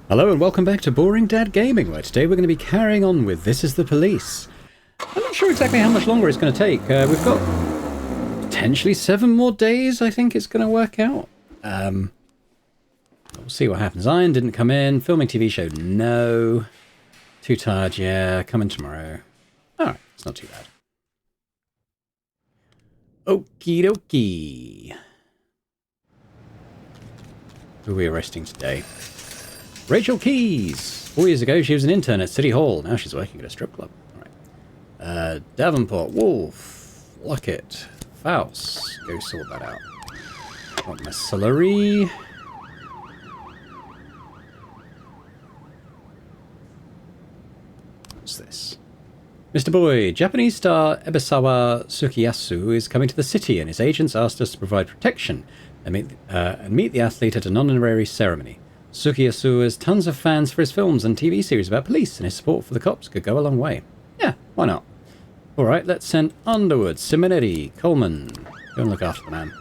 Hello and welcome back to Boring Dad Gaming, where today we're going to be carrying on with This Is the Police. I'm not sure exactly how much longer it's going to take. We've got potentially 7 more days, I think it's going to work out. We'll see what happens. Iron didn't come in. Filming TV show, no. Too tired, yeah. Coming tomorrow. Alright, it's not too bad. Okie dokie. Who are we arresting today? Rachel Keys! 4 years ago, she was an intern at City Hall. Now she's working at a strip club. All right. Davenport, Wolf, Lockett, Faust. Go sort that out. Got my celery. What's this? Mr. Boy, Japanese star Ebisawa Sukiyasu is coming to the city, and his agents asked us to provide protection and meet the athlete at an honorary ceremony. Sukiyasu has tons of fans for his films and TV series about police, and his support for the cops could go a long way. Yeah, why not? Alright, let's send Underwood, Simonetti, Coleman. Go and look after the man.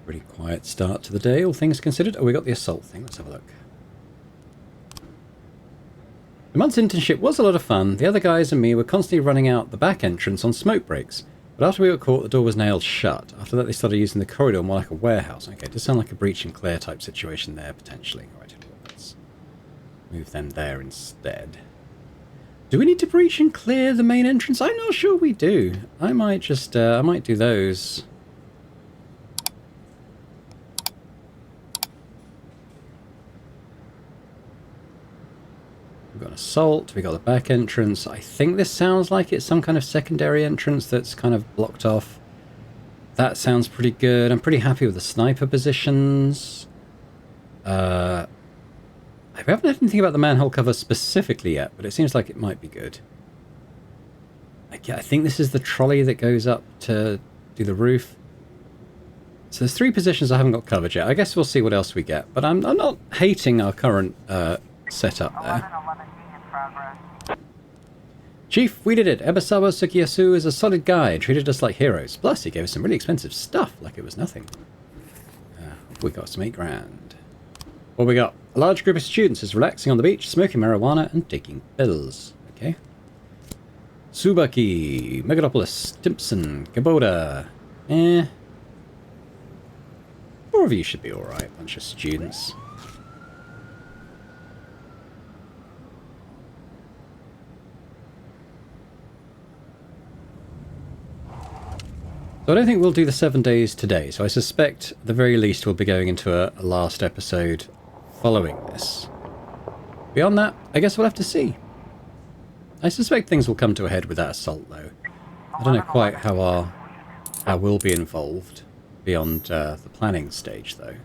Pretty quiet start to the day, all things considered. Oh, we got the assault thing. Let's have a look. The month's internship was a lot of fun. The other guys and me were constantly running out the back entrance on smoke breaks. But after we got caught, the door was nailed shut. After that, they started using the corridor more like a warehouse. Okay, it does sound like a breach and clear type situation there, potentially. Right, let's move them there instead. Do we need to breach and clear the main entrance? I'm not sure we do. I might just, I might do those. We've got an assault, we got the back entrance. I think this sounds like it's some kind of secondary entrance that's kind of blocked off. That sounds pretty good. I'm pretty happy with the sniper positions. We haven't had anything about the manhole cover specifically yet, but it seems like it might be good. I think this is the trolley that goes up to do the roof. So there's 3 positions I haven't got covered yet. I guess we'll see what else we get. But I'm not hating our current setup there. Chief, we did it. Ebisawa Sukiyasu is a solid guy, treated us like heroes. Plus, he gave us some really expensive stuff, like it was nothing. We got some $8 grand. What we got? A large group of students is relaxing on the beach, smoking marijuana, and taking pills. Okay. Subaki, Megalopoulos, Timpson, Kubota. 4 of you should be alright, bunch of students. So I don't think we'll do the 7 days today, so I suspect at the very least we'll be going into a last episode following this. Beyond that, I guess we'll have to see. I suspect things will come to a head with that assault, though. I don't know quite how we'll be involved beyond the planning stage, though.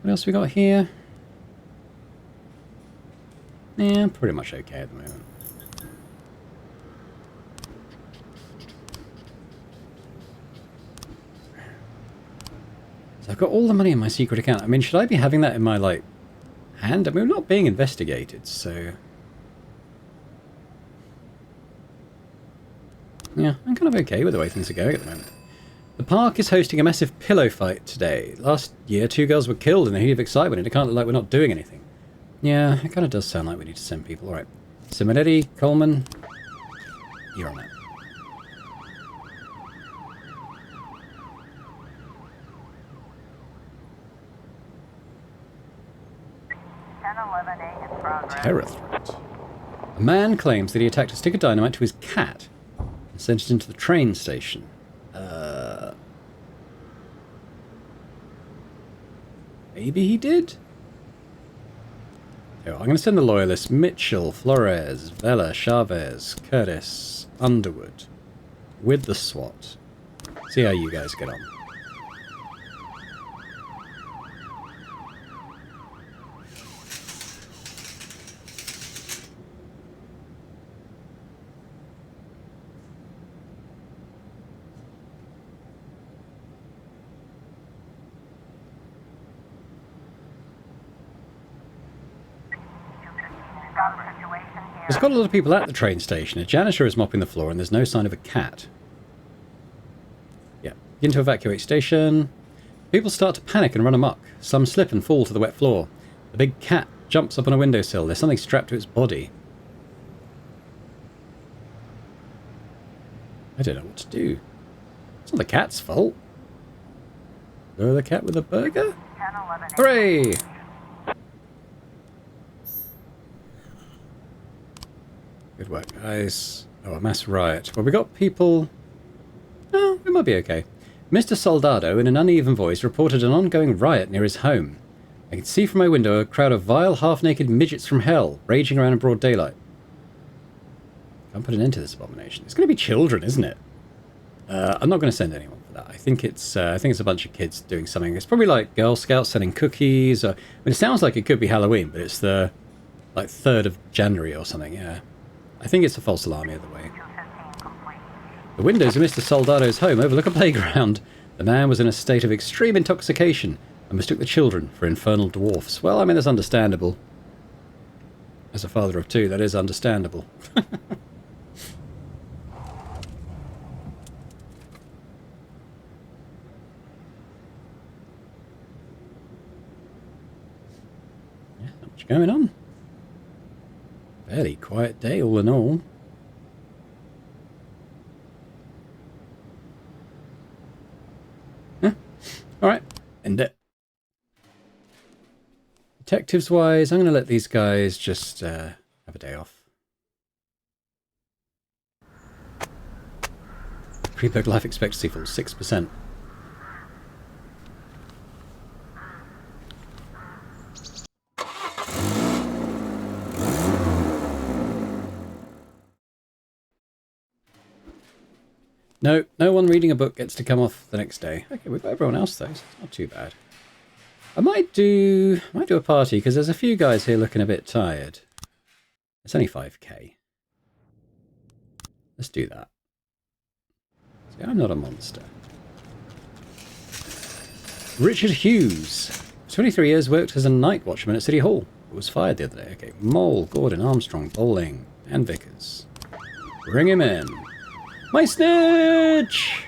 What else we got here? Yeah, pretty much okay at the moment. So I've got all the money in my secret account. I mean, should I be having that in my, like, hand? I mean, we're not being investigated, so... Yeah, I'm kind of okay with the way things are going at the moment. The park is hosting a massive pillow fight today. Last year, 2 girls were killed in a heat of excitement, and it can't look like we're not doing anything. Yeah, it kind of does sound like we need to send people. Alright. Simonetti, Coleman, you're on that. Terror threat. A man claims that he attacked a stick of dynamite to his cat and sent it into the train station. Maybe he did? I'm going to send the loyalists Mitchell, Flores, Vela, Chavez, Curtis, Underwood with the SWAT. See how you guys get on. There's quite a lot of people at the train station. A janitor is mopping the floor and there's no sign of a cat. Yeah. Begin to evacuate station. People start to panic and run amok. Some slip and fall to the wet floor. The big cat jumps up on a windowsill. There's something strapped to its body. I don't know what to do. It's not the cat's fault. Go the cat with a burger? Hooray! Good work, guys. Oh, a mass riot. Well, we got people... Oh, we might be okay. Mr. Soldado, in an uneven voice, reported an ongoing riot near his home. I can see from my window a crowd of vile, half-naked midgets from hell, raging around in broad daylight. Can't put an end to this abomination. It's going to be children, isn't it? I'm not going to send anyone for that. I think it's a bunch of kids doing something. It's probably like Girl Scouts selling cookies. I mean, it sounds like it could be Halloween, but it's the 3rd of January or something. Yeah, I think it's a false alarm either way. The windows of Mr. Soldado's home overlook a playground. The man was in a state of extreme intoxication and mistook the children for infernal dwarfs. Well, I mean, that's understandable. As a father of two, that is understandable. Going on. Fairly quiet day all in all. Huh. Alright, end it. Detectives wise, I'm going to let these guys just have a day off. Pre-book life expectancy falls 6%. No, no one reading a book gets to come off the next day. Okay, we've got everyone else though, so it's not too bad. I might do a party because there's a few guys here looking a bit tired. It's only 5k. Let's do that. See, I'm not a monster. Richard Hughes, 23 years, worked as a night watchman at City Hall. Was fired the other day. Okay, Mole, Gordon, Armstrong, Bowling, and Vickers. Bring him in. My snitch!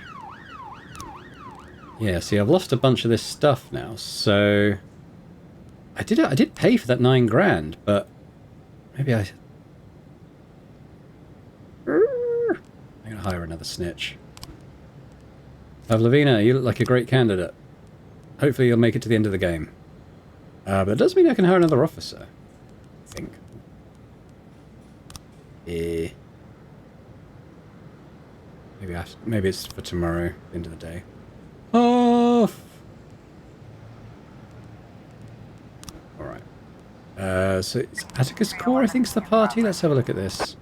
Yeah, see, I've lost a bunch of this stuff now, so... I did pay for that 9 grand, but... Maybe I'm gonna hire another snitch. Pavlovina, you look like a great candidate. Hopefully you'll make it to the end of the game. But it does mean I can hire another officer. I think. Maybe it's for tomorrow, end of the day. Off! Alright. So it's Atticus Core, I think, is the party. Let's have a look at this.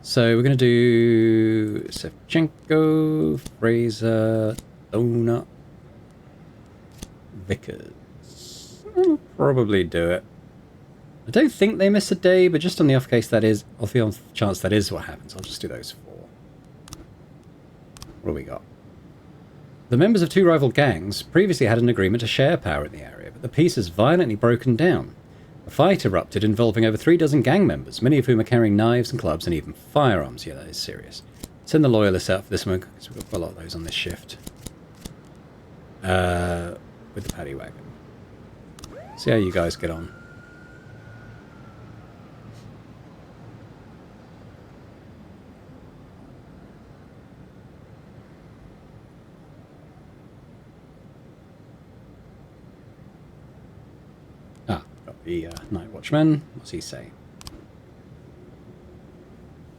So we're going to do Sevchenko, Fraser, Donut, Vickers. I'll probably do it. I don't think they miss a day, but just on the off chance that is what happens, I'll just do those 4. What do we got? The members of 2 rival gangs previously had an agreement to share power in the area, but the peace has violently broken down. A fight erupted involving over 3 dozen gang members, many of whom are carrying knives and clubs and even firearms. Yeah, that is serious. Send the loyalists out for this one, because we've got a lot of those on this shift. With the paddy wagon. See how you guys get on. The Night Watchman. What's he say?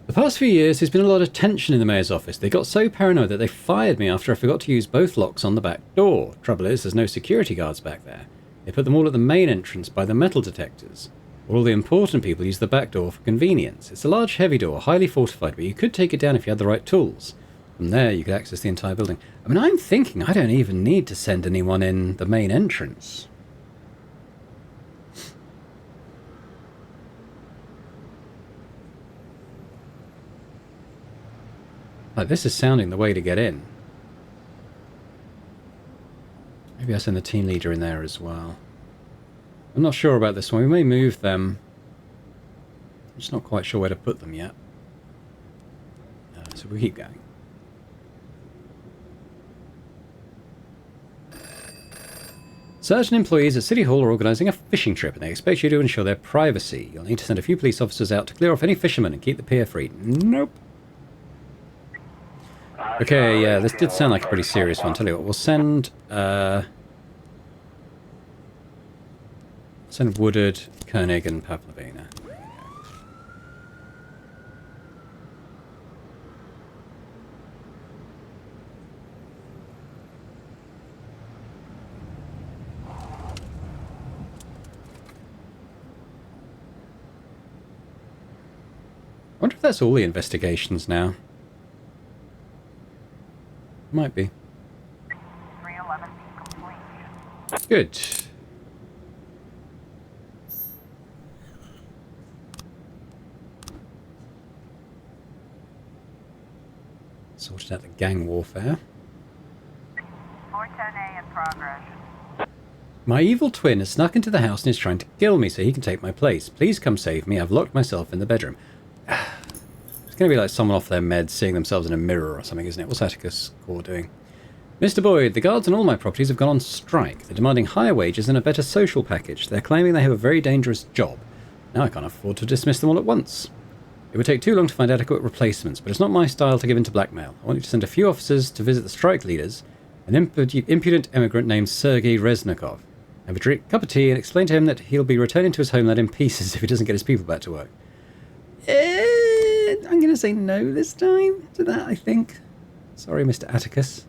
The past few years there's been a lot of tension in the mayor's office. They got so paranoid that they fired me after I forgot to use both locks on the back door. Trouble is, there's no security guards back there. They put them all at the main entrance by the metal detectors. All the important people use the back door for convenience. It's a large heavy door, highly fortified, but you could take it down if you had the right tools. From there you could access the entire building. I mean, I'm thinking I don't even need to send anyone in the main entrance. Like, this is sounding the way to get in. Maybe I send the team leader in there as well. I'm not sure about this one. We may move them. just not quite sure where to put them yet. So we'll keep going. Certain employees at City Hall are organising a fishing trip and they expect you to ensure their privacy. You'll need to send a few police officers out to clear off any fishermen and keep the pier free. Nope. Okay, yeah, this did sound like a pretty serious one. Tell you what, we'll send Woodard, Koenig, and Pavlovina. I wonder if that's all the investigations now. Might be. 311 complete. Good. Sorted out the gang warfare. 410A in progress. My evil twin has snuck into the house and is trying to kill me so he can take my place. Please come save me. I've locked myself in the bedroom. It's going to be like someone off their meds seeing themselves in a mirror or something, isn't it? What's Atticus Core doing? Mr. Boyd, the guards on all my properties have gone on strike. They're demanding higher wages and a better social package. They're claiming they have a very dangerous job. Now I can't afford to dismiss them all at once. It would take too long to find adequate replacements, but it's not my style to give in to blackmail. I want you to send a few officers to visit the strike leaders, an impudent immigrant named Sergei Reznikov. Have a cup of tea and explain to him that he'll be returning to his homeland in pieces if he doesn't get his people back to work. I'm going to say no this time to that, I think. Sorry, Mr. Atticus.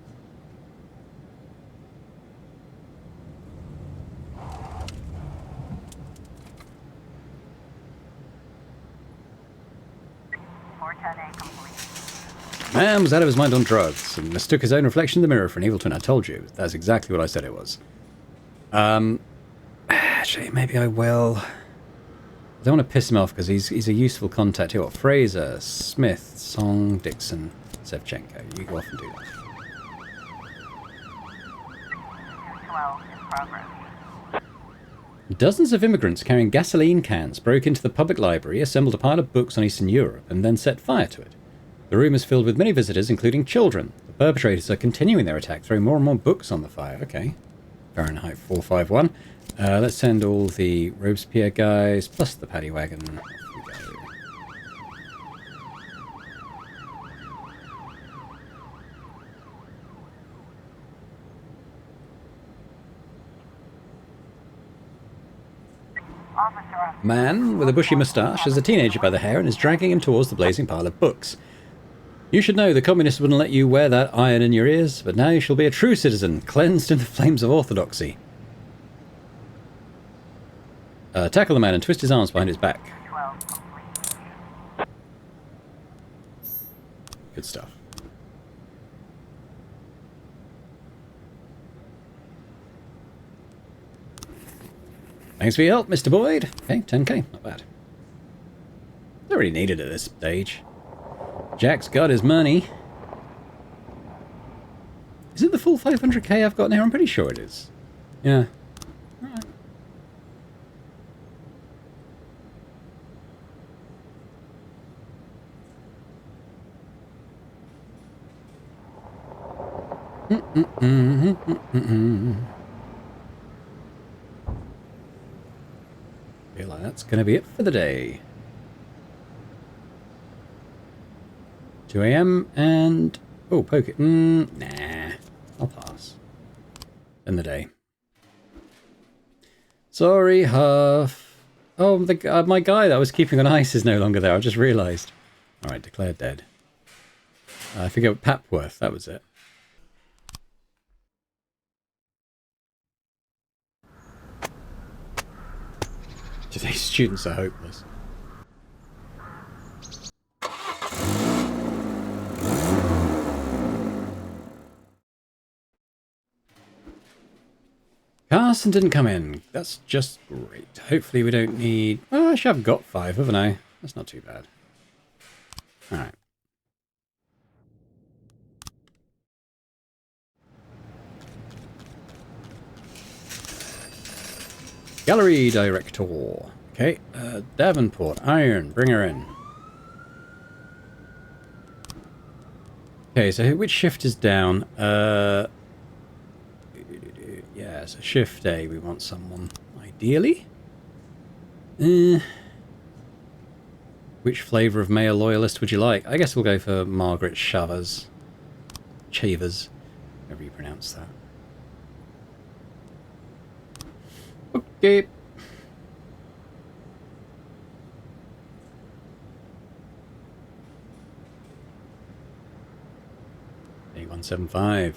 Man was out of his mind on drugs and mistook his own reflection in the mirror for an evil twin. I told you. That's exactly what I said it was. Actually, maybe I will. I don't want to piss him off because he's a useful contact here. What? Fraser, Smith, Song, Dixon, Sevchenko. You go off and do that. 212 in progress. Dozens of immigrants carrying gasoline cans broke into the public library, assembled a pile of books on Eastern Europe, and then set fire to it. The room is filled with many visitors, including children. The perpetrators are continuing their attack, throwing more and more books on the fire. Okay. Fahrenheit 451. Let's send all the Robespierre guys, plus the paddy wagon. Off we go. Officer. Man with a bushy moustache has a teenager by the hair and is dragging him towards the blazing pile of books. You should know the communists wouldn't let you wear that iron in your ears, but now you shall be a true citizen, cleansed in the flames of orthodoxy. Tackle the man and twist his arms behind his back. 12 complete. Good stuff. Thanks for your help, Mr. Boyd. Okay, 10k, not bad. Don't really need it at this stage. Jack's got his money. Is it the full 500k I've got now? I'm pretty sure it is. Yeah. Alright. Feel like that's going to be it for the day. 2 AM and... Oh, poke it. Nah. I'll pass. In the day. Sorry, Huff. Oh, my guy that I was keeping on ice is no longer there. I just realised. Alright, declared dead. I forget Papworth. That was it. Today's students are hopeless. Carson didn't come in. That's just great. Hopefully we don't need... Oh, actually I've got 5, haven't I? That's not too bad. Alright. Gallery director. Okay, Davenport, iron, bring her in. Okay, so which shift is down? Yeah, so shift A, we want someone, ideally. Which flavour of male loyalist would you like? I guess we'll go for Margaret Chavez. Chavez, however you pronounce that. Okay. A175.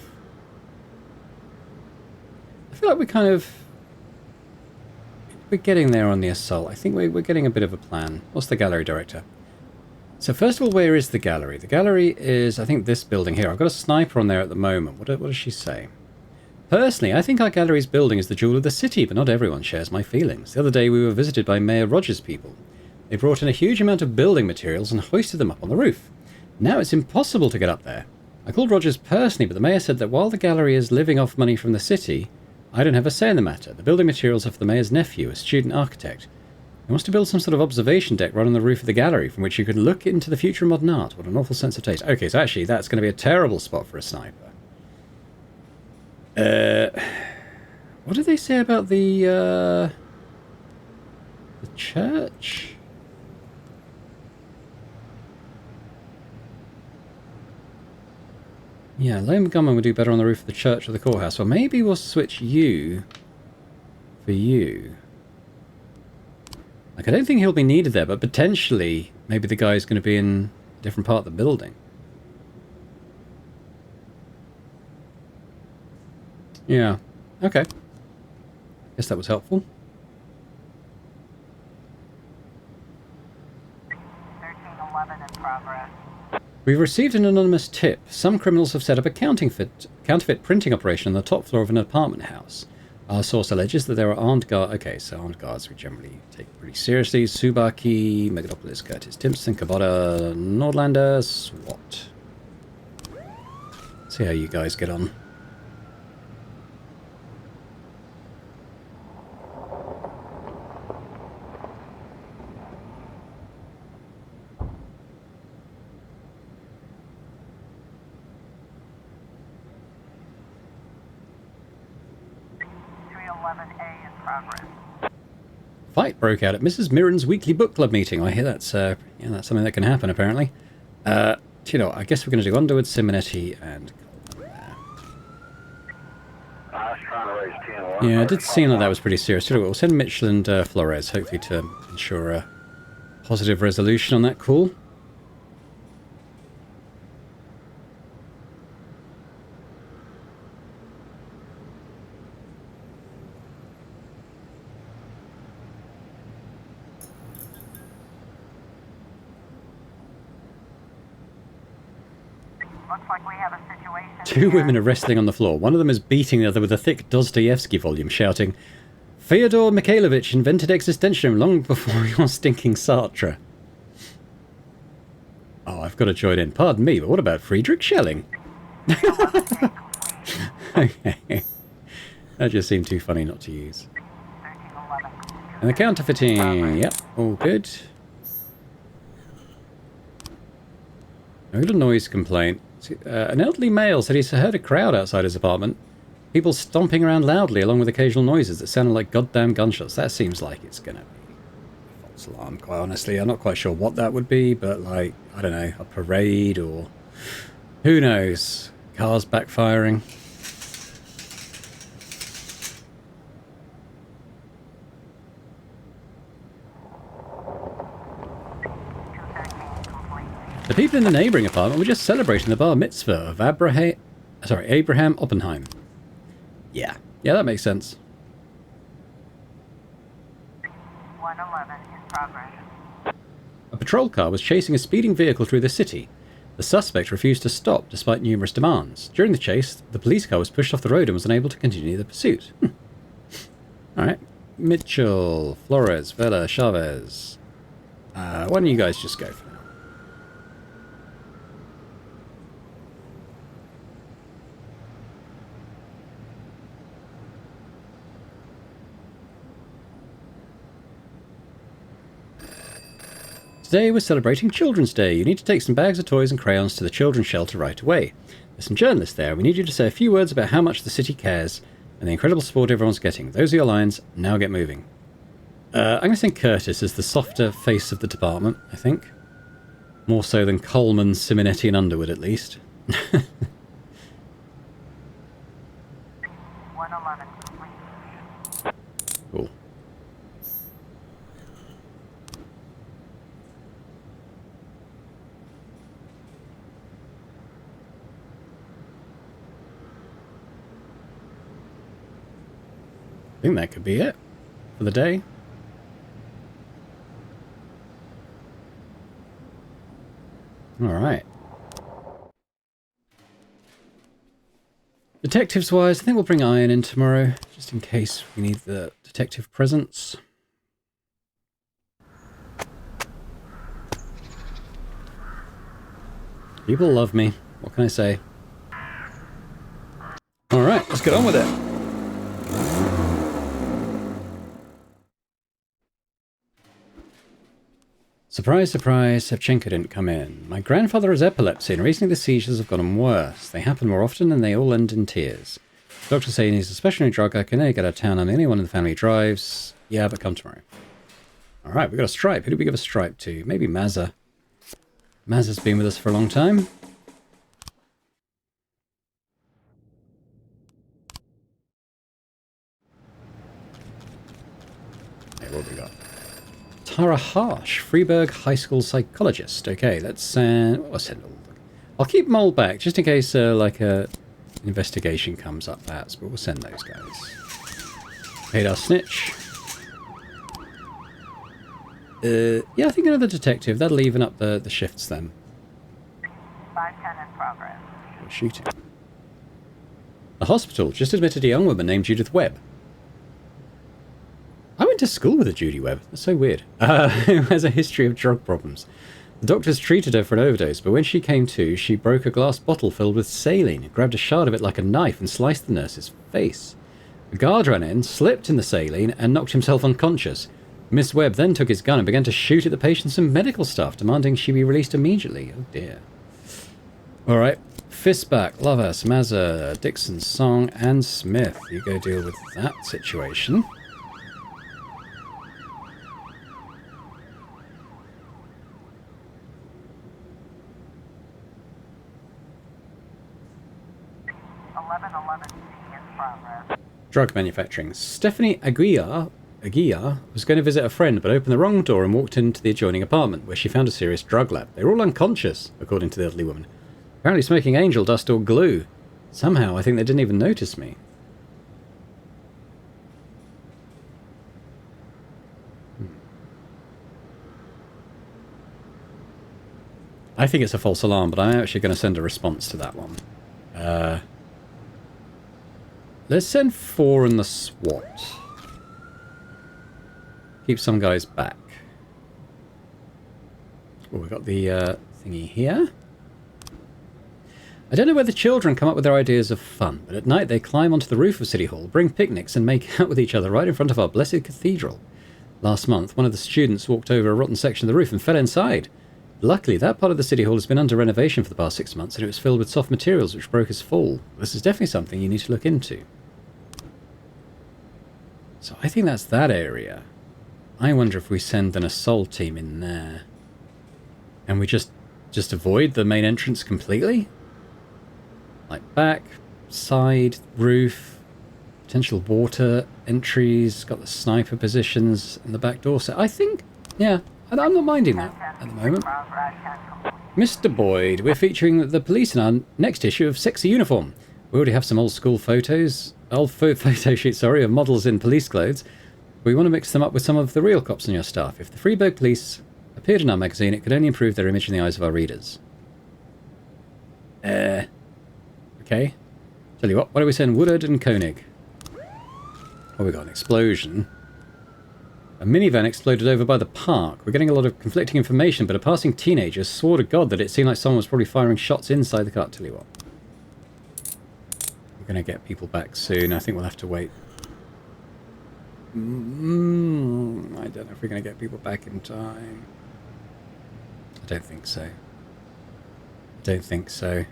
I feel like we're getting there on the assault. I think we're getting a bit of a plan. What's the gallery director? So first of all, where is the gallery? The gallery is, I think, this building here. I've got a sniper on there at the moment. What does she say? Personally, I think our gallery's building is the jewel of the city, but not everyone shares my feelings. The other day we were visited by Mayor Rogers' people. They brought in a huge amount of building materials and hoisted them up on the roof. Now it's impossible to get up there. I called Rogers personally, but the mayor said that while the gallery is living off money from the city, I don't have a say in the matter. The building materials are for the mayor's nephew, a student architect. He wants to build some sort of observation deck right on the roof of the gallery from which you could look into the future of modern art. What an awful sense of taste. Okay, so actually that's going to be a terrible spot for a sniper. What did they say about the church? Yeah, lone gunman would do better on the roof of the church or the courthouse. Well, maybe we'll switch you for you. Like, I don't think he'll be needed there, but potentially maybe the guy's going to be in a different part of the building. Yeah. Okay. Guess that was helpful. 1311 in progress. We've received an anonymous tip. Some criminals have set up a counterfeit printing operation on the top floor of an apartment house. Our source alleges that there are armed guards. Okay, so armed guards we generally take pretty seriously. Subaki, Megalopolis, Curtis, Timpson, Kabata, Nordlander, SWAT. See how you guys get on. Fight broke out at Mrs. Mirren's weekly book club meeting. I hear that's that's something that can happen apparently. You know, I guess we're going to do Underwood, Simonetti, and yeah, it did seem like that was pretty serious. We'll send Mitchell and Flores, hopefully to ensure a positive resolution on that call. Looks like we have a situation. Two women are wrestling on the floor. One of them is beating the other with a thick Dostoevsky volume, shouting, Fyodor Mikhailovich invented existentialism long before your stinking Sartre. Oh, I've got to join in. Pardon me, but what about Friedrich Schelling? Okay. That just seemed too funny not to use. 1311. And the counterfeiting. Yep, all good. I heard a noise complaint. An elderly male said he heard a crowd outside his apartment. People stomping around loudly along with occasional noises that sounded like goddamn gunshots. That seems like it's going to be a false alarm, quite honestly. I'm not quite sure what that would be, but like, I don't know, a parade or who knows. Cars backfiring. The people in the neighbouring apartment were just celebrating the bar mitzvah of Abraham Oppenheim. Yeah, that makes sense. 111 in progress. A patrol car was chasing a speeding vehicle through the city. The suspect refused to stop despite numerous demands. During the chase, the police car was pushed off the road and was unable to continue the pursuit. Alright. Mitchell, Flores, Vela, Chavez. Why don't you guys just go for now? Today we're celebrating Children's Day. You need to take some bags of toys and crayons to the children's shelter right away. There's some journalists there. We need you to say a few words about how much the city cares and the incredible support everyone's getting. Those are your lines. Now get moving. I'm going to send Curtis as the softer face of the department, I think. More so than Coleman, Simonetti and Underwood, at least. 111 complete. Cool. I think that could be it for the day. Alright. Detectives-wise, I think we'll bring Iron in tomorrow, just in case we need the detective presence. People love me. What can I say? Alright, let's get on with it. Surprise, surprise, Shevchenko didn't come in. My grandfather has epilepsy, and recently the seizures have gotten worse. They happen more often, and they all end in tears. Doctors say he needs a special new drug. I can only get out of town. I'm the only one in the family who drives. Yeah, but come tomorrow. Alright, we got a stripe. Who did we give a stripe to? Maybe Mazza. Mazza's been with us for a long time. Hey, what have we got? Tara Harsh, Freeburg High School psychologist. Okay, let's send all. I'll keep Mole back just in case like a investigation comes up, perhaps. But we'll send those guys. Paid our snitch. Yeah, I think another detective. That'll even up the shifts then. 510 in progress. We're shooting. The hospital just admitted a young woman named Judith Webb. I went to school with a Judy Webb. That's so weird. Who has a history of drug problems. The doctors treated her for an overdose, but when she came to, she broke a glass bottle filled with saline, grabbed a shard of it like a knife and sliced the nurse's face. A guard ran in, slipped in the saline, and knocked himself unconscious. Miss Webb then took his gun and began to shoot at the patients and medical staff, demanding she be released immediately. Oh dear. Alright. Fistback, Lovers, Mazza, Dixon, Song, and Smith. You go deal with that situation. Drug manufacturing. Stephanie Aguiar was going to visit a friend, but opened the wrong door and walked into the adjoining apartment, where she found a serious drug lab. They were all unconscious, according to the elderly woman. Apparently smoking angel dust or glue. Somehow, I think they didn't even notice me. I think it's a false alarm, but I'm actually going to send a response to that one. Let's send 4 in the SWAT. Keep some guys back. Oh, we've got the thingy here. I don't know where the children come up with their ideas of fun, but at night they climb onto the roof of City Hall, bring picnics and make out with each other right in front of our blessed cathedral. Last month, one of the students walked over a rotten section of the roof and fell inside. Luckily, that part of the City Hall has been under renovation for the past 6 months, and it was filled with soft materials which broke his fall. This is definitely something you need to look into. So I think that's that area. I wonder if we send an assault team in there. And we just avoid the main entrance completely? Like back, side, roof, potential water entries, got the sniper positions and the back door. So I think, yeah, I'm not minding that at the moment. Mr. Boyd, we're featuring the police in our next issue of Sexy Uniform. We already have some old school photos, photo shoots, of models in police clothes. We want to mix them up with some of the real cops on your staff. If the Freeburg police appeared in our magazine, it could only improve their image in the eyes of our readers. Okay. Tell you what do we send Woodard and Koenig? Oh, we got an explosion. A minivan exploded over by the park. We're getting a lot of conflicting information, but a passing teenager swore to God that it seemed like someone was probably firing shots inside the car. Tell you what. We're going to get people back soon. I think we'll have to wait. I don't know if we're going to get people back in time. I don't think so. Don't think so.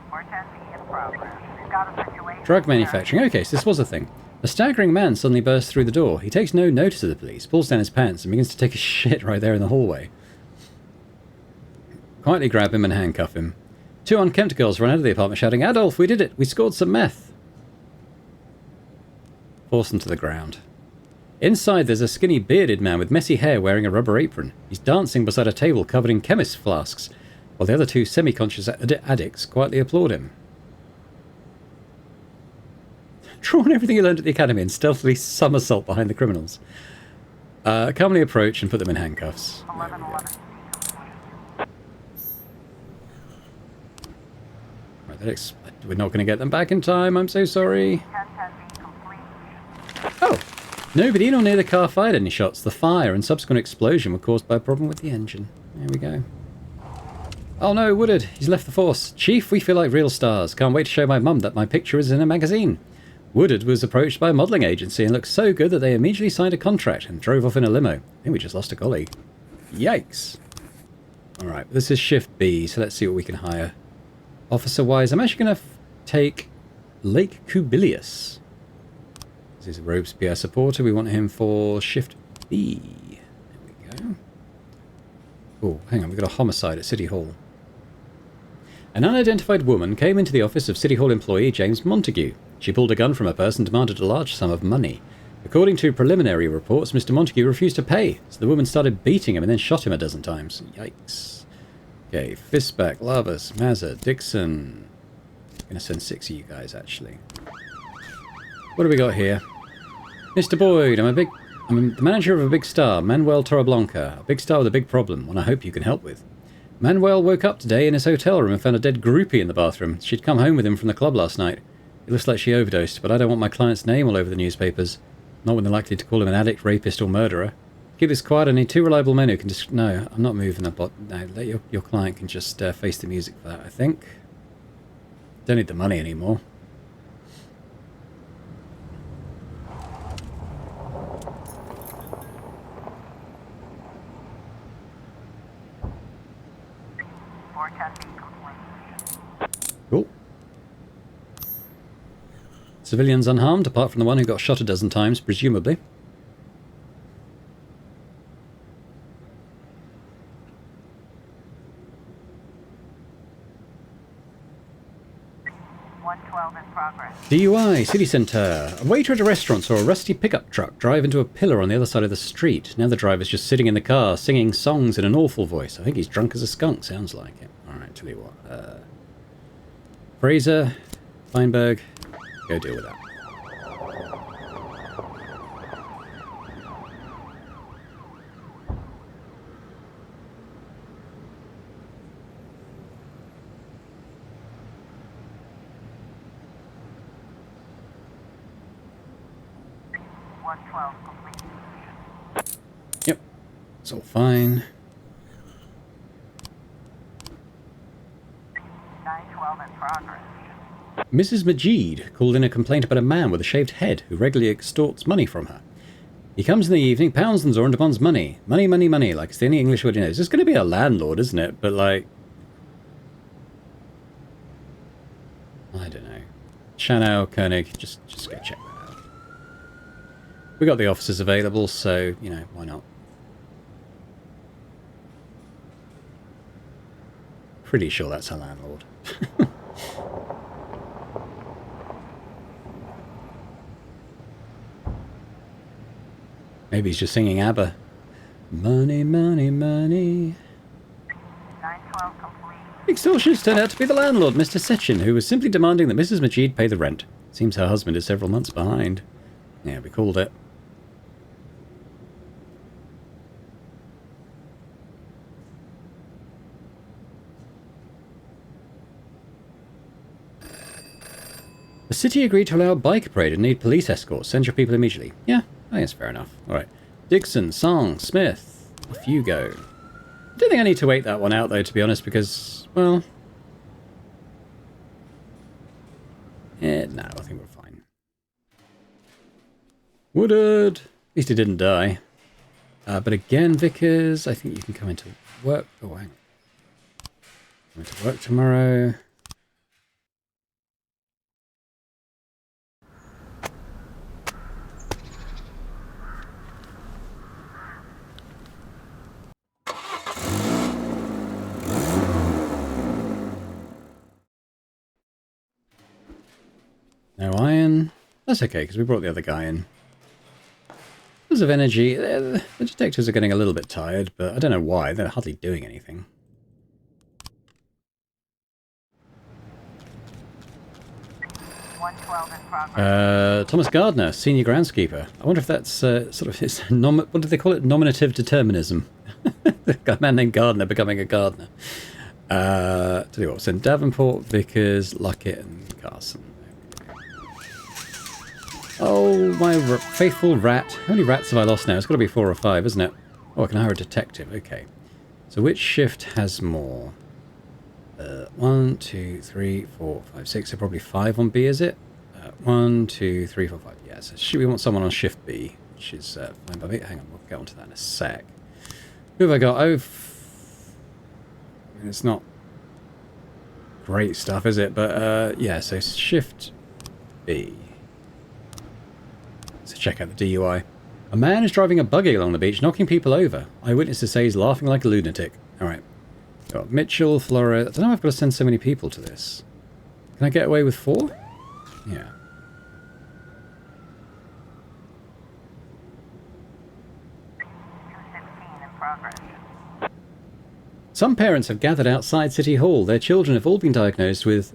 410B in progress. We've got a situation. Drug manufacturing. Okay, so this was a thing. A staggering man suddenly bursts through the door. He takes no notice of the police, pulls down his pants, and begins to take a shit right there in the hallway. Quietly grab him and handcuff him. Two unkempt girls run out of the apartment shouting, "Adolf, we did it! We scored some meth!" Force them to the ground. Inside, there's a skinny, bearded man with messy hair wearing a rubber apron. He's dancing beside a table covered in chemist's flasks, while the other two semi-conscious addicts quietly applaud him. Draw on everything you learned at the academy and stealthily somersault behind the criminals. Calmly approach and put them in handcuffs. 1111. Right, we're not going to get them back in time. I'm so sorry. 1010B complete. Oh! Nobody in or near the car fired any shots. The fire and subsequent explosion were caused by a problem with the engine. There we go. Oh no, Woodard. He's left the force. Chief, we feel like real stars. Can't wait to show my mum that my picture is in a magazine. Woodard was approached by a modelling agency and looked so good that they immediately signed a contract and drove off in a limo. I think we just lost a colleague. Yikes. Alright, this is Shift B, so let's see what we can hire. Officer-wise, I'm actually going to take Lake Kubilius. This is a Robespierre supporter. We want him for Shift B. There we go. Oh, hang on, we've got a homicide at City Hall. An unidentified woman came into the office of City Hall employee James Montague. She pulled a gun from her purse and demanded a large sum of money. According to preliminary reports, Mr. Montague refused to pay, so the woman started beating him and then shot him a dozen times. Yikes. Okay, Fistback, Lavas, Mazza, Dixon. I'm going to send 6 of you guys, actually. What do we got here? Mr. Boyd, I'm the manager of a big star, Manuel Torreblanca. A big star with a big problem, one I hope you can help with. Manuel woke up today in his hotel room and found a dead groupie in the bathroom. She'd come home with him from the club last night. It looks like she overdosed, but I don't want my client's name all over the newspapers. Not when they're likely to call him an addict, rapist, or murderer. Keep this quiet. I need 2 reliable men who can just... No, I'm not moving the bot. No, let your client can just face the music for that, I think. Don't need the money anymore. Cool. Civilians unharmed, apart from the one who got shot a dozen times, presumably. DUI, city centre. A waiter at a restaurant saw a rusty pickup truck drive into a pillar on the other side of the street. Now the driver's just sitting in the car, singing songs in an awful voice. I think he's drunk as a skunk, sounds like it. Alright, tell you what. Fraser, Feinberg, go deal with that. Yep, it's all fine. 912 in progress. Mrs. Majid called in a complaint about a man with a shaved head who regularly extorts money from her. He comes in the evening, pounds the door and demands money. Money, money, money, like it's the only English word he knows. It's going to be a landlord, isn't it? But like... I don't know. Chanel, Koenig, just go check that out. We got the officers available, so, you know, why not? Pretty sure that's a landlord. Maybe he's just singing ABBA. Money, money, money. 912 complete. Extortionist turned out to be the landlord, Mr. Sechin, who was simply demanding that Mrs. Majid pay the rent. Seems her husband is several months behind. Yeah, we called it. The city agreed to allow a bike parade and need police escorts. Send your people immediately. Yeah, I think that's fair enough. Alright. Dixon, Song, Smith. Off you go. I don't think I need to wait that one out, though, to be honest, because, well... no, I think we're fine. Woodard! At least he didn't die. But again, Vickers, I think you can come into work. Oh, hang on. Coming to work tomorrow. No iron. That's okay, because we brought the other guy in. Because of energy, the detectives are getting a little bit tired, but I don't know why. They're hardly doing anything. Thomas Gardner, senior groundskeeper. I wonder if that's sort of his what do they call it? Nominative determinism. A man named Gardner becoming a gardener. Tell you what, send Davenport, Vickers, Luckett, and Carson. Oh, my faithful rat. How many rats have I lost now? It's got to be 4 or 5, isn't it? Oh, I can hire a detective. Okay. So which shift has more? 1, 2, 3, 4, 5, 6. So probably 5 on B, is it? 1, 2, 3, 4, 5. Yeah, so we want someone on shift B, which is fine by me. Hang on, we'll get onto that in a sec. Who have I got? It's not great stuff, is it? But yeah, so shift B. So check out the DUI. A man is driving a buggy along the beach, knocking people over. Eyewitnesses say he's laughing like a lunatic. Alright. Got Mitchell, Flora. I don't know if I've got to send so many people to this. Can I get away with 4? Yeah. Some parents have gathered outside City Hall. Their children have all been diagnosed with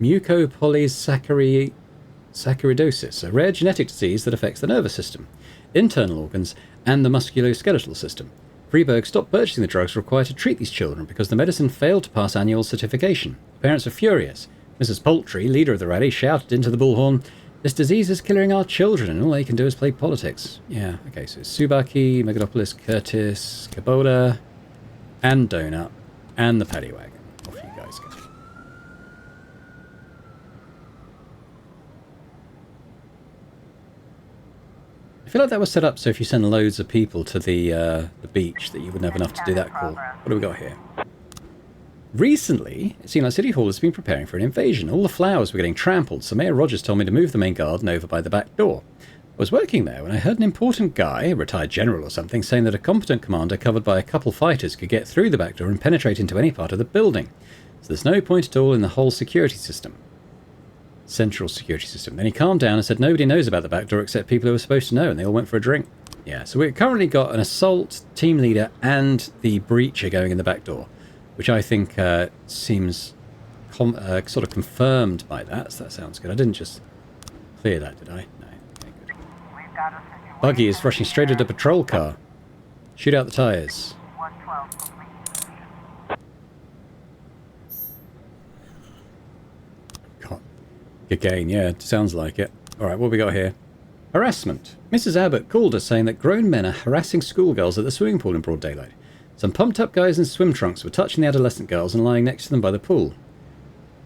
mucopolysaccharidosis, a rare genetic disease that affects the nervous system, internal organs, and the musculoskeletal system. Freeburg stopped purchasing the drugs required to treat these children because the medicine failed to pass annual certification. The parents are furious. Mrs. Poultry, leader of the rally, shouted into the bullhorn, "This disease is killing our children, and all they can do is play politics." Yeah, okay, so Subaki, Megalopoulos, Curtis, Kaboda, and Donut, and the paddy wagon. Off you guys go. I feel like that was set up so if you send loads of people to the beach that you wouldn't have enough to do that call. What do we got here? Recently, it seemed like City Hall has been preparing for an invasion. All the flowers were getting trampled, so Mayor Rogers told me to move the main garden over by the back door. I was working there when I heard an important guy, a retired general or something, saying that a competent commander covered by a couple fighters could get through the back door and penetrate into any part of the building. So there's no point at all in the whole security system. Central security system. Then he calmed down and said nobody knows about the back door except people who are supposed to know, and they all went for a drink. Yeah, so we've currently got an assault team leader and the breacher going in the back door, which I think seems sort of confirmed by that, so that sounds good. I didn't just clear that, did I? No. Okay, good. Buggy is rushing straight at a patrol car. Shoot out the tyres. 112 complete. God. Again, yeah, it sounds like it. Alright, what have we got here? Harassment. Mrs. Abbott called us saying that grown men are harassing schoolgirls at the swimming pool in broad daylight. Some pumped-up guys in swim trunks were touching the adolescent girls and lying next to them by the pool.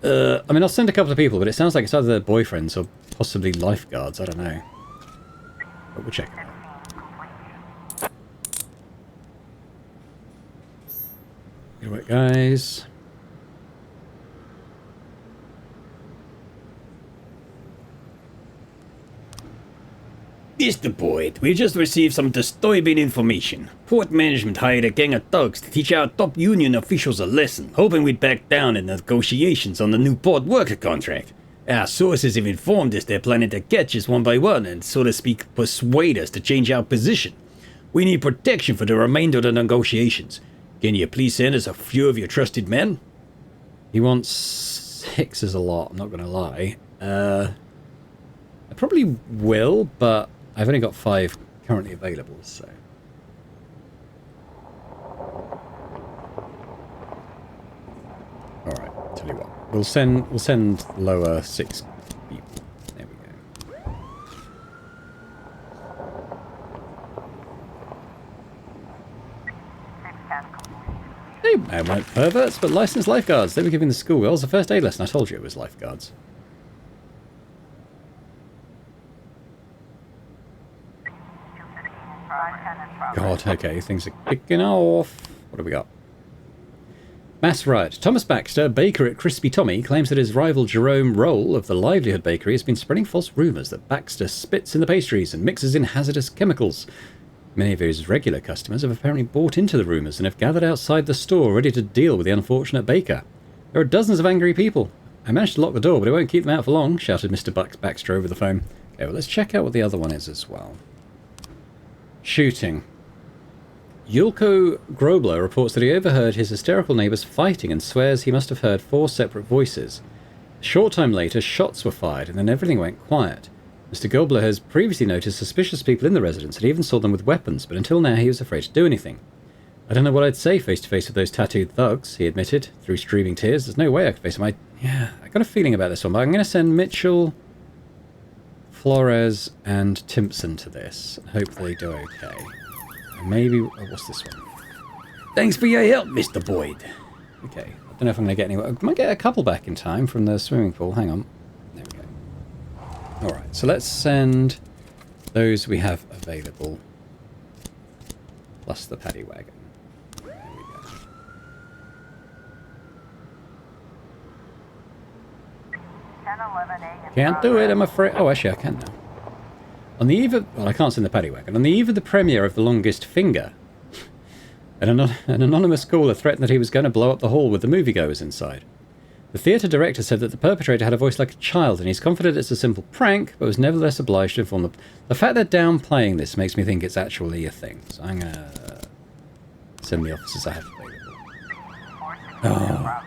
I mean, I'll send a couple of people, but it sounds like it's either their boyfriends or possibly lifeguards. I don't know. But we'll check it out. Good work, guys. Mr. Boyd, we just received some disturbing information. Port management hired a gang of thugs to teach our top union officials a lesson, hoping we'd back down in the negotiations on the new port worker contract. Our sources have informed us they're planning to catch us one by one and, so to speak, persuade us to change our position. We need protection for the remainder of the negotiations. Can you please send us a few of your trusted men? He wants 6 as a lot, I'm not going to lie. I probably will, but I've only got 5 currently available, so... Alright, tell you what. We'll send lower 6 people. There we go. They weren't perverts, but licensed lifeguards. They were giving the schoolgirls a first aid lesson. I told you it was lifeguards. God, okay, things are kicking off. What do we got? Mass riot. Thomas Baxter, baker at Crispy Tommy, claims that his rival Jerome Roll of the Livelihood Bakery has been spreading false rumours that Baxter spits in the pastries and mixes in hazardous chemicals. Many of his regular customers have apparently bought into the rumours and have gathered outside the store ready to deal with the unfortunate baker. There are dozens of angry people. I managed to lock the door, but it won't keep them out for long, shouted Mr. Baxter over the phone. Okay, well, let's check out what the other one is as well. Shooting. Yulko Grobler reports that he overheard his hysterical neighbours fighting and swears he must have heard 4 separate voices. A short time later, shots were fired and then everything went quiet. Mr. Grobler has previously noticed suspicious people in the residence and even saw them with weapons, but until now he was afraid to do anything. I don't know what I'd say face to face with those tattooed thugs, he admitted, through streaming tears. There's no way I could face them. I got a feeling about this one, but I'm going to send Mitchell, Flores, and Timpson to this. Hope they do okay. Maybe... Oh, what's this one? Thanks for your help, Mr. Boyd. Okay. I don't know if I'm going to get anywhere. I might get a couple back in time from the swimming pool. Hang on. There we go. Alright, so let's send those we have available. Plus the paddy wagon. There we go. 10:11 a.m. Can't do it, I'm afraid. Oh, actually, I can now. On the eve of... Well, I can't send the paddy wagon. On the eve of the premiere of The Longest Finger, an anonymous caller threatened that he was going to blow up the hall with the moviegoers inside. The theatre director said that the perpetrator had a voice like a child, and he's confident it's a simple prank, but was nevertheless obliged to inform them. The fact they're downplaying this makes me think it's actually a thing. So I'm going to send the officers I have available. Oh.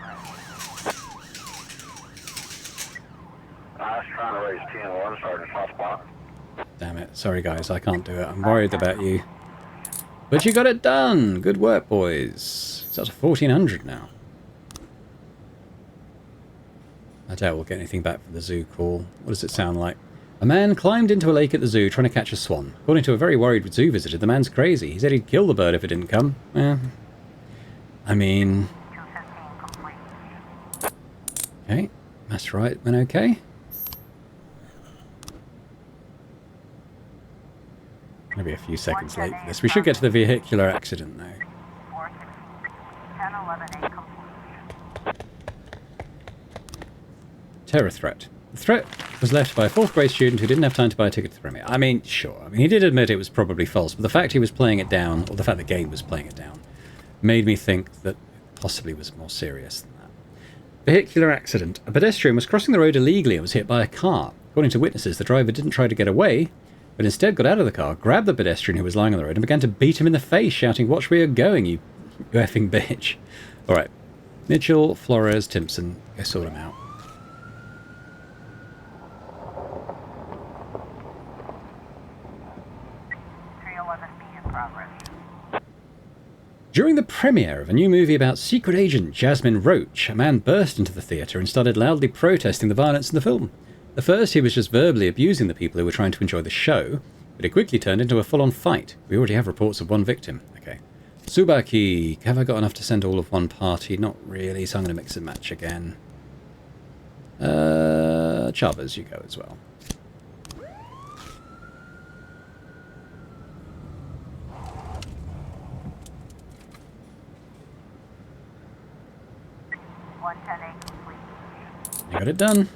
I was trying to raise 10-1, Sergeant Hotspot. Damn it. Sorry, guys. I can't do it. I'm worried about you. But you got it done. Good work, boys. It's up to 1,400 now. I doubt we'll get anything back from the zoo call. What does it sound like? A man climbed into a lake at the zoo trying to catch a swan. According to a very worried zoo visitor, the man's crazy. He said he'd kill the bird if it didn't come. I mean... 2:15 complete. Okay. That's right. Went okay. Maybe a few seconds late for this. We should get to the vehicular accident now. 4:16. 10:11 a complete. Terror threat. The threat was left by a 4th grade student who didn't have time to buy a ticket to the premiere. I mean, sure. I mean, he did admit it was probably false, but the fact he was playing it down, or the fact the game was playing it down, made me think that it possibly was more serious than that. Vehicular accident. A pedestrian was crossing the road illegally and was hit by a car. According to witnesses, the driver didn't try to get away, but instead got out of the car, grabbed the pedestrian who was lying on the road, and began to beat him in the face, shouting, "Watch where you're going, you effing bitch." Alright. Mitchell, Flores, Timpson. Go sort him out. in progress. During the premiere of a new movie about secret agent Jasmine Roach, a man burst into the theatre and started loudly protesting the violence in the film. At first, he was just verbally abusing the people who were trying to enjoy the show, but it quickly turned into a full-on fight. We already have reports of one victim. Okay. Tsubaki, have I got enough to send all of one party? Not really, so I'm going to mix and match again. Chavez, you go as well. You got it done.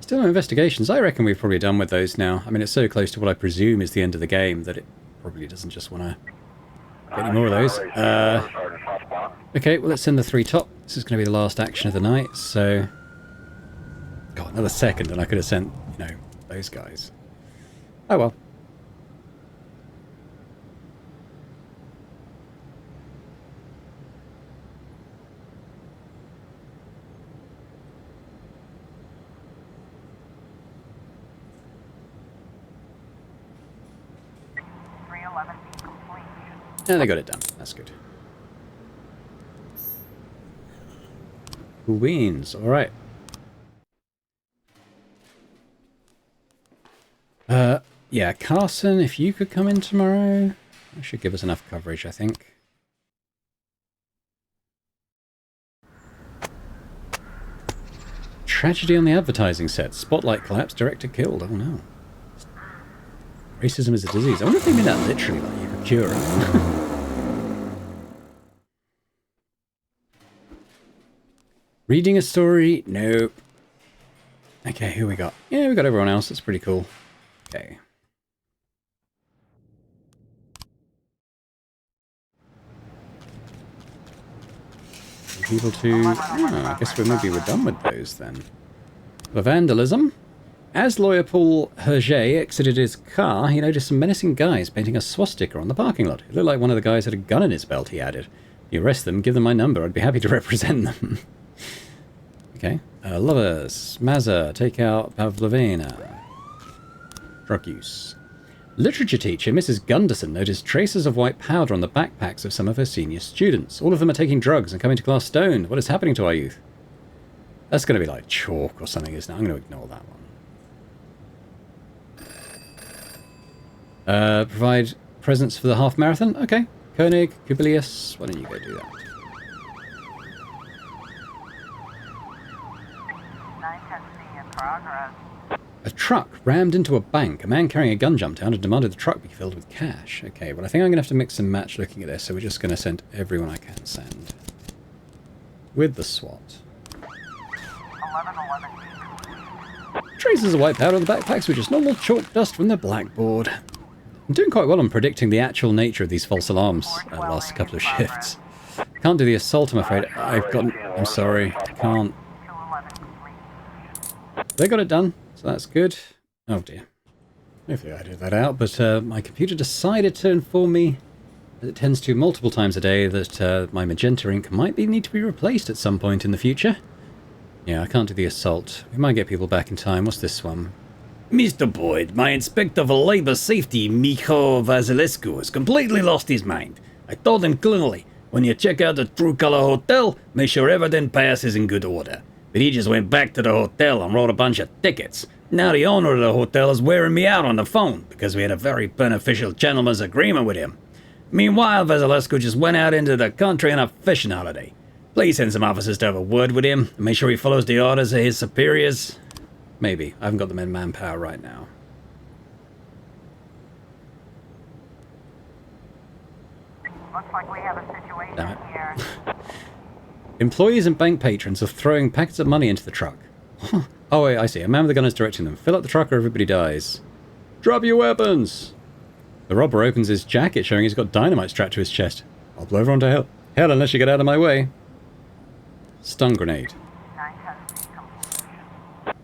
Still no investigations. I reckon we've probably done with those now. I mean, it's so close to what I presume is the end of the game that it probably doesn't just want to get any more of those. Okay, well, let's send the 3 top. This is going to be the last action of the night, so... God, another second and I could have sent, you know, those guys. Oh well. Yeah, they got it done. That's good. Who wins? Alright. Yeah, Carson, if you could come in tomorrow, that should give us enough coverage, I think. tragedy on the advertising set. Spotlight collapsed, director killed. Oh no. Racism is a disease. I wonder if they mean that literally, like you could cure it. Reading a story? No. Okay, who we got? Yeah, we got everyone else. That's pretty cool. Okay. People to... Oh, I guess maybe we're done with those then. For vandalism. As lawyer Paul Hergé exited his car, he noticed some menacing guys painting a swastika on the parking lot. It looked like one of the guys had a gun in his belt, he added. If you arrest them, give them my number. I'd be happy to represent them. Okay. Lovers. Mazza. Take out Pavlovina. Drug use. Literature teacher Mrs. Gunderson noticed traces of white powder on the backpacks of some of her senior students. All of them are taking drugs and coming to class stoned. What is happening to our youth? That's going to be like chalk or something, isn't it? I'm going to ignore that one. Provide presents for the half marathon? Okay. Koenig, Kubilius, why don't you go do that? 910C in progress. A truck rammed into a bank. A man carrying a gun jumped out and demanded the truck be filled with cash. Okay, well I think I'm going to have to mix and match looking at this, so we're just going to send everyone I can send. With the SWAT. 1111D. Traces of white powder on the backpacks were just normal chalk dust from the blackboard. I'm doing quite well on predicting the actual nature of these false alarms the last couple of shifts. Can't do the assault, I'm afraid. I'm sorry. I can't. 211 complete. They got it done, so that's good. Oh dear. Hopefully I did that out, but my computer decided to inform me, as it tends to multiple times a day, that my magenta ink might need to be replaced at some point in the future. Yeah, I can't do the assault. We might get people back in time. What's this one? Mr. Boyd, my inspector for labor safety, Micho Vasilescu, has completely lost his mind. I told him clearly, when you check out the True Color Hotel, make sure everything passes in good order. But he just went back to the hotel and wrote a bunch of tickets. Now the owner of the hotel is wearing me out on the phone, because we had a very beneficial gentleman's agreement with him. Meanwhile, Vasilescu just went out into the country on a fishing holiday. Please send some officers to have a word with him, and make sure he follows the orders of his superiors. Maybe. I haven't got them in manpower right now. Looks like we have a situation Damn it. here. Employees and bank patrons are throwing packets of money into the truck. Oh wait, I see. A man with a gun is directing them. Fill up the truck or everybody dies. Drop your weapons! The robber opens his jacket, showing he's got dynamite strapped to his chest. I'll blow everyone to hell. Hell, unless you get out of my way. Stun grenade. 910C complete.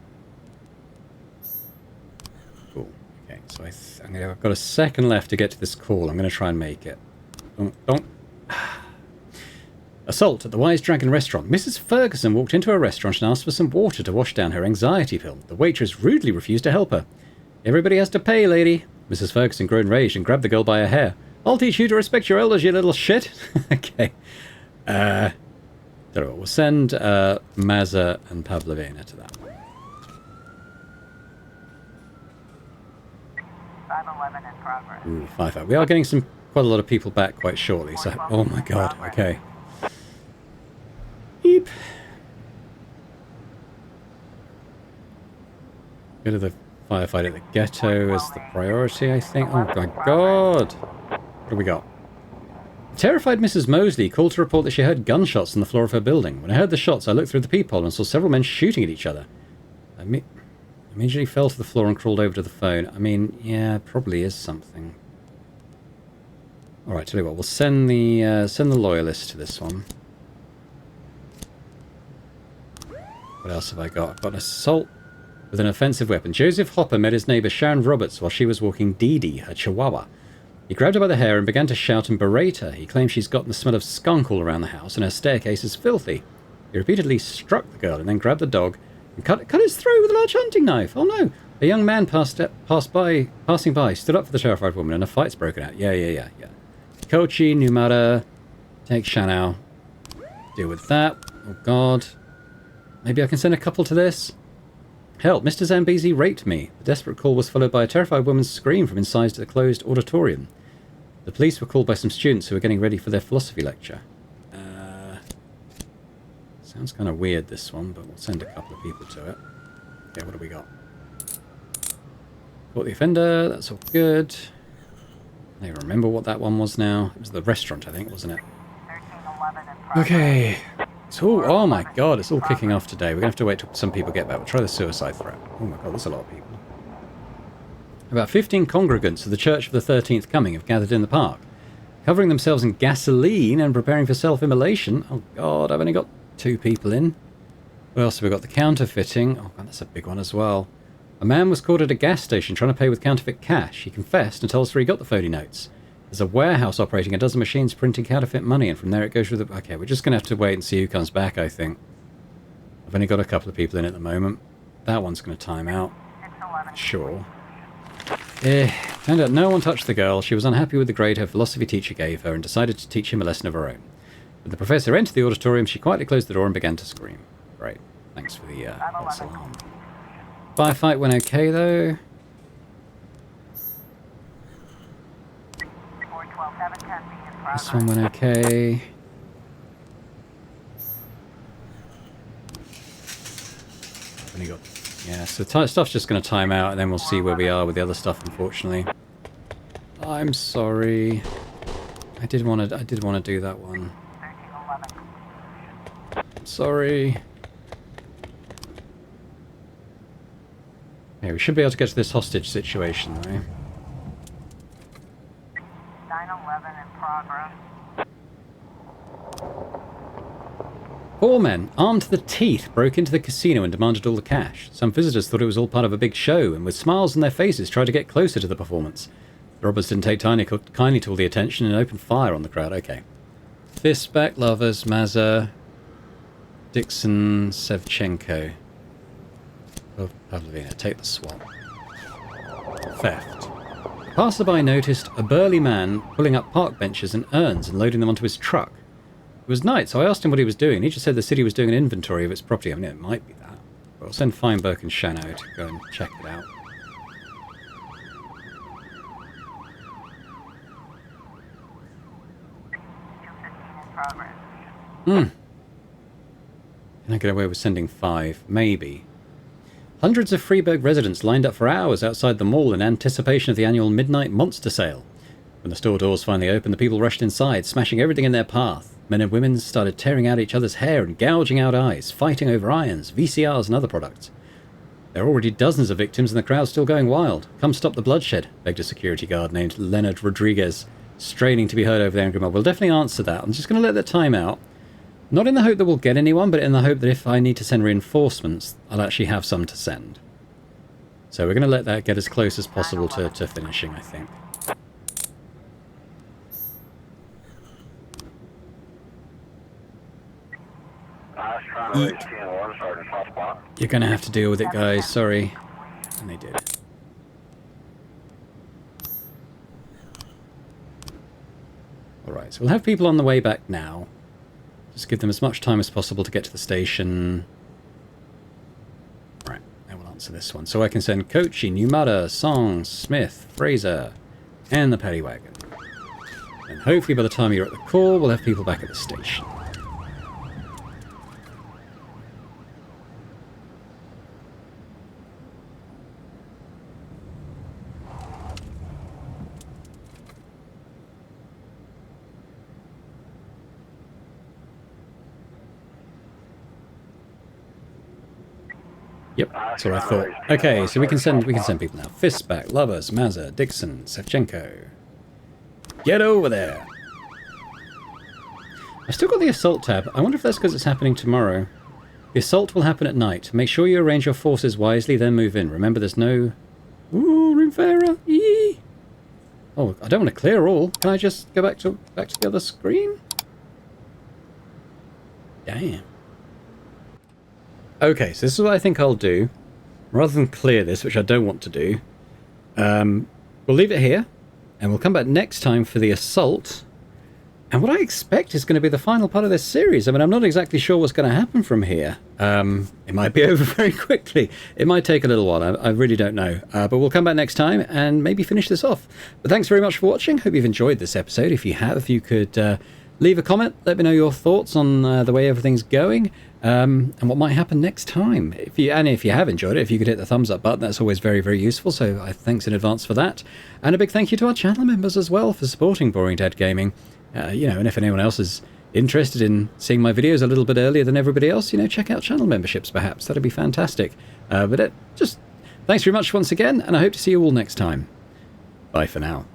Cool. Okay, so I've got a second left to get to this call. I'm going to try and make it. Don't. Assault at the Wise Dragon restaurant. Mrs. Ferguson walked into a restaurant and asked for some water to wash down her anxiety pill. The waitress rudely refused to help her. Everybody has to pay, lady. Mrs. Ferguson grew enraged and grabbed the girl by her hair. I'll teach you to respect your elders, you little shit. Okay. We'll send Mazza and Pavlovina to that. 511 in progress. Ooh, 5-5. We are getting quite a lot of people back quite shortly, so... Oh my god, okay. Beep. Go to the firefight at the ghetto as the priority, I think. Oh my god! What do we got? Terrified Mrs. Mosley called to report that she heard gunshots on the floor of her building. When I heard the shots, I looked through the peephole and saw several men shooting at each other. I immediately fell to the floor and crawled over to the phone. I mean, yeah, probably is something. Alright, tell you what, we'll send the loyalist to this one. What else have I got? I've got an assault with an offensive weapon. Joseph Hopper met his neighbour Sharon Roberts while she was walking Dee Dee, her chihuahua. He grabbed her by the hair and began to shout and berate her. He claims she's gotten the smell of skunk all around the house and her staircase is filthy. He repeatedly struck the girl and then grabbed the dog and cut his throat with a large hunting knife. Oh no! A young man passing by, stood up for the terrified woman and a fight's broken out. Yeah. Kochi, Numara, take Shanao. Deal with that. Oh god. Maybe I can send a couple to this? Help, Mr. Zambezi raped me. The desperate call was followed by a terrified woman's scream from inside the closed auditorium. The police were called by some students who were getting ready for their philosophy lecture. Sounds kind of weird, this one, but we'll send a couple of people to it. Yeah, what have we got? Caught the offender, that's all good. I don't even remember what that one was now. It was the restaurant, I think, wasn't it? 1311 in progress. Okay. It's all, oh my god, it's all kicking off today. We're going to have to wait till some people get back. We'll try the suicide threat. Oh my god, there's a lot of people. About 15 congregants of the Church of the 13th Coming have gathered in the park, covering themselves in gasoline and preparing for self-immolation. Oh god, I've only got 2 people in. What else have we got? The counterfeiting. Oh god, that's a big one as well. A man was caught at a gas station trying to pay with counterfeit cash. He confessed and told us where he got the phony notes. There's a warehouse operating a dozen machines printing counterfeit money, and from there it goes through the... Okay, we're just going to have to wait and see who comes back, I think. I've only got a couple of people in at the moment. That one's going to time out. 611. Sure. Turned out no one touched the girl. She was unhappy with the grade her philosophy teacher gave her and decided to teach him a lesson of her own. When the professor entered the auditorium, she quietly closed the door and began to scream. Great. Thanks for the false alarm. Firefight went okay, though. 412 710 be in progress. This one went okay. I've only got... Yeah, so stuff's just going to time out, and then we'll see where we are with the other stuff, unfortunately. I'm sorry. I did want to do that one. 1311. Sorry. Yeah, we should be able to get to this hostage situation, though. 911 in progress. 4 men, armed to the teeth, broke into the casino and demanded all the cash. Some visitors thought it was all part of a big show, and with smiles on their faces tried to get closer to the performance. The robbers didn't take kindly to all the attention and opened fire on the crowd. Okay. Fistback, Lovers, Mazza, Dixon, Sevchenko. Oh, Pavlovina, take the swap. Theft. A passerby noticed a burly man pulling up park benches and urns and loading them onto his truck. It was night, so I asked him what he was doing. He just said the city was doing an inventory of its property. I mean, it might be that. But I'll send Feinberg and Shano to go and check it out. 215 in progress. Can I get away with sending 5? Maybe. Hundreds of Freeburg residents lined up for hours outside the mall in anticipation of the annual Midnight Monster Sale. When the store doors finally opened, the people rushed inside, smashing everything in their path. Men and women started tearing out each other's hair and gouging out eyes, fighting over irons, VCRs and other products. There are already dozens of victims and the crowd's still going wild. Come stop the bloodshed, begged a security guard named Leonard Rodriguez, straining to be heard over the angry mob. We'll definitely answer that. I'm just going to let that time out. Not in the hope that we'll get anyone, but in the hope that if I need to send reinforcements, I'll actually have some to send. So we're going to let that get as close as possible to finishing, I think. I was trying to raise 10-1, Sergeant Hot Spot. You're going to have to deal with it, guys. Sorry. And they did. Alright, so we'll have people on the way back now. Just give them as much time as possible to get to the station. Right, now we'll answer this one. So I can send Kochi, Numata, Song, Smith, Fraser, and the paddy wagon. And hopefully by the time you're at the call, we'll have people back at the station. Yep, that's what I thought. Okay, so we can send people now. Fistback, Lovers, Mazza, Dixon, Sevchenko. Get over there! I've still got the assault tab. I wonder if that's because it's happening tomorrow. The assault will happen at night. Make sure you arrange your forces wisely, then move in. Remember, there's no... Ooh, Rimfera! Eee! Oh, I don't want to clear all. Can I just go back to the other screen? Damn. Okay, so this is what I think I'll do. Rather than clear this, which I don't want to do, we'll leave it here, and we'll come back next time for the assault. And what I expect is going to be the final part of this series. I mean, I'm not exactly sure what's going to happen from here. It might be over very quickly. It might take a little while. I really don't know. But we'll come back next time and maybe finish this off. But thanks very much for watching. Hope you've enjoyed this episode. If you have, if you could... leave a comment, let me know your thoughts on the way everything's going. and what might happen next time. If you have enjoyed it, if you could hit the thumbs up button, that's always very, very useful. So thanks in advance for that. And a big thank you to our channel members as well for supporting Boring Dad Gaming. And if anyone else is interested in seeing my videos a little bit earlier than everybody else, check out channel memberships perhaps. That'd be fantastic. Just thanks very much once again, and I hope to see you all next time. Bye for now.